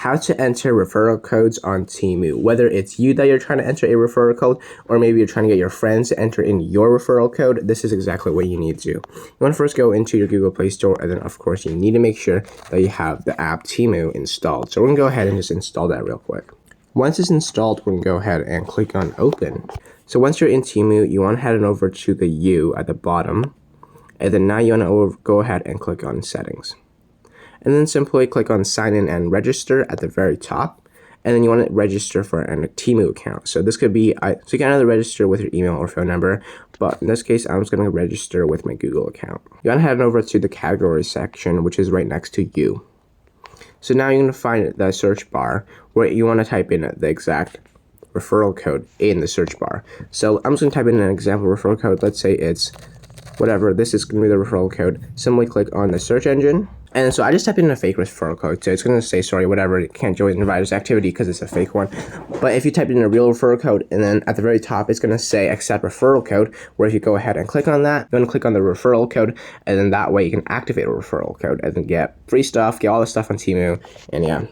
how to enter referral codes on Temu. Whether it's you that you're trying to enter a referral code, or maybe you're trying to get your friends to enter in your referral code, this is exactly what you need to do. You want to first go into your Google Play Store, and then of course you need to make sure that you have the app Temu installed. So we're going to go ahead and just install that real quick. Once it's installed, we're going to go ahead and click on Open. So once you're in Temu, you want to head on over to the U at the bottom, and then now you want to go ahead and click on Settings. And then simply click on Sign In and Register at the very top. And then you want to register for a Temu account. So this could be, so you can either register with your email or phone number, but in this case, I'm just going to register with my Google account. You want to head over to the category section, which is right next to you. So now you're going to find the search bar where you want to type in the exact referral code in the search bar. So I'm just going to type in an example referral code. Let's say it's whatever. This is going to be the referral code. Simply click on the search engine. And so I just typed in a fake referral code, so it's going to say, sorry, whatever, it can't join the virus activity because it's a fake one. But if you type in a real referral code, and then at the very top, it's going to say accept referral code, where if you go ahead and click on that, you want to click on the referral code, and then that way you can activate a referral code and then get free stuff, get all the stuff on Temu, and yeah.